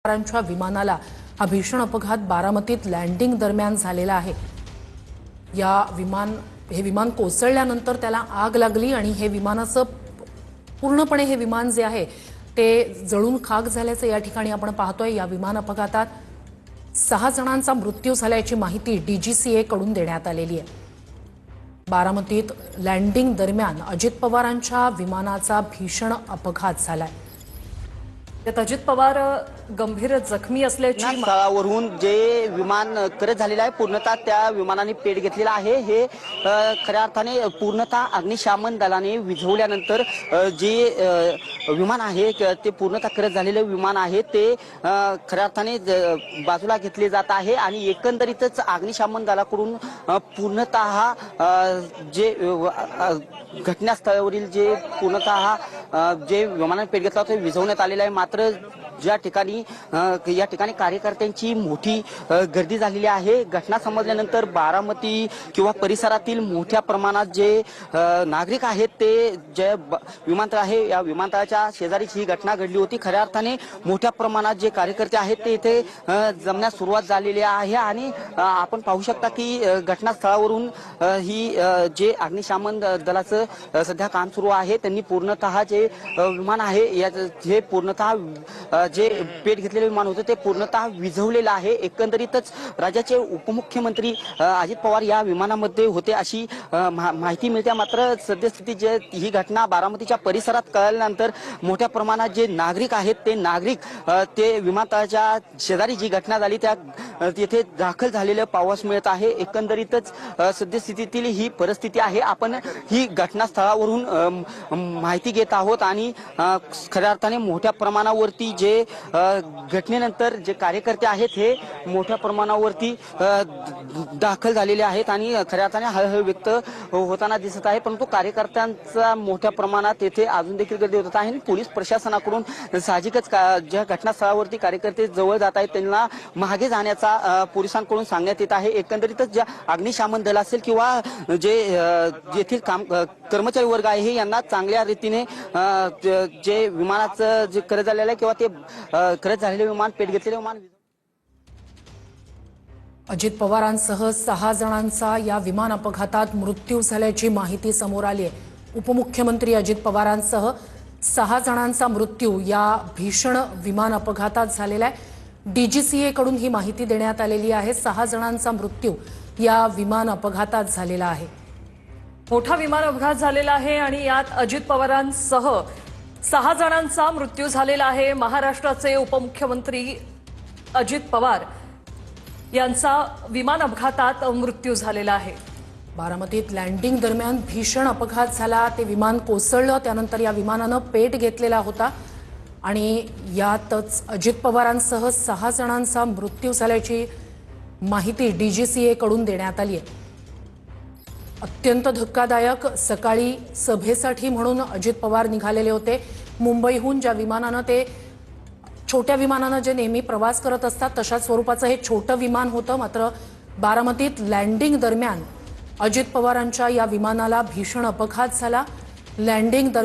पवारांच्या विमानाला हा भीषण अपघात बारामतीत लँडिंग दरम्यान झालेला आहे। हे विमान कोसळल्यानंतर त्याला आग लागली आणि हे विमानाचं पूर्णपणे हे विमान जे आहे ते जळून खाक झाल्याचं या ठिकाणी आपण पाहतोय। या विमान अपघातात 6 जणांचा मृत्यू झाल्याची माहिती डीजीसीए कडून देण्यात आलेली आहे। बारामतीत लँडिंग दरम्यान अजित पवारांच्या विमानाचा भीषण अपघात झालाय। त्यात अजित पवार गंभीर जखमी असल्याची स्थळावरून जे विमान करत झालेलं आहे पूर्णतः त्या विमानाने पेट घेतलेला आहे। हे खऱ्या अर्थाने पूर्णतः अग्निशमन दलाने विझवल्यानंतर जे विमान आहे ते पूर्णतः करत झालेले विमान आहे ते खऱ्या अर्थाने बाजूला घेतले जात आहे आणि एकंदरीतच अग्निशमन दलाकडून पूर्णतः जे घटनास्थळावरील जे पूर्णतः जे विमानाने पेट घेतला ते विझवण्यात आलेलं आहे। मात्र या ठिकाणी कार्यकर्त्यांची मोठी गर्दी झालेली आहे। घटना समजल्यानंतर बारामती किंवा परिसरातील मोठ्या प्रमाणात जे नागरिक आहेत ते जे विमानतळ आहे या विमानतळाच्या शेजारीच ही घटना घडली होती। खऱ्या अर्थाने मोठ्या प्रमाणात जे कार्यकर्ते आहेत ते इथे जमण्यास सुरुवात झालेली आहे आणि आपण पाहू शकता की घटनास्थळावरून ही जे अग्निशमन दलाचं सध्या काम सुरू आहे त्यांनी पूर्णतः जे विमान आहे हे पूर्णतः जे पेट घेतलेले विमान होते ते पूर्णतः विझवलेलं आहे। एकंदरीतच राज्याचे उपमुख्यमंत्री अजित पवार या विमानामध्ये होते अशी माहिती मिळते। मात्र सद्यस्थिती जे ही घटना बारामतीच्या परिसरात कळल्यानंतर मोठ्या प्रमाणात जे नागरिक आहेत ते नागरिक ते विमानतळाच्या शेजारी जी घटना झाली त्या तिथे दाखल झालेलं पाहावयास मिळत आहे। एकंदरीतच सद्यस्थितीतील ही परिस्थिती आहे। आपण ही घटनास्थळावरून माहिती घेत आहोत आणि खऱ्या अर्थाने मोठ्या प्रमाणावरती जे घटनेनंतर जे कार्यकर्ते आहेत हे मोठ्या प्रमाणावरती दाखल झालेले आहेत आणि खऱ्या अर्थाने हळहळ व्यक्त होताना दिसत आहे। परंतु कार्यकर्त्यांचा मोठ्या प्रमाणात येथे अजून देखील गर्दी होत आहे आणि पोलीस प्रशासनाकडून साहजिकच ज्या घटनास्थळावरती कार्यकर्ते जवळ जात आहेत त्यांना मागे जाण्याचा पोलिसांकडून सांगण्यात येत आहे। एकंदरीतच ज्या अग्निशमन दल असेल किंवा जे येथील कर्मचारी वर्ग आहे यांना चांगल्या रीतीने जे विमानाचं जे करत झालेलं आहे किंवा ते करत झालेले विमान पेट घेतलेले विमान अजित पवारांसह 6 जणांचा या विमान अपघातात मृत्यू झाल्याची माहिती समोर आली आहे। उपमुख्यमंत्री अजित पवारांसह 6 जणांचा मृत्यू या भीषण विमान अपघातात झालेला आहे। डीजीसीए कडून ही माहिती देण्यात आलेली आहे। 6 जणांचा मृत्यू या विमान अपघातात झालेला आहे। मोठा विमान अपघात झालेला आहे आणि यात अजित पवारांसह 6 जणांचा मृत्यू झालेला आहे। महाराष्ट्राचे उपमुख्यमंत्री अजित पवार यांचा विमान अपघातात मृत्यू झालेला आहे। बारामतीत लँडिंग दरम्यान भीषण अपघात झाला। ते विमान कोसळलं, त्यानंतर या विमानानं पेट घेतलेला होता आणि यातच अजित पवारांसह 6 जणांचा मृत्यू झाल्याची माहिती डीजीसीए कडून देण्यात आली आहे। अत्यंत धक्कादायक। सकाळी सभेसाठी म्हणून अजित पवार निघालेले होते मुंबईहून। ज्या विमानानं ते छोट्या विमानानं जे नेहमी प्रवास करत असतात तशाच स्वरूपाचं हे छोटं विमान होतं। मात्र बारामतीत लँडिंग दरम्यान अजित पवारांच्या या विमानाला भीषण अपघात झाला। लँडिंग दरम्यान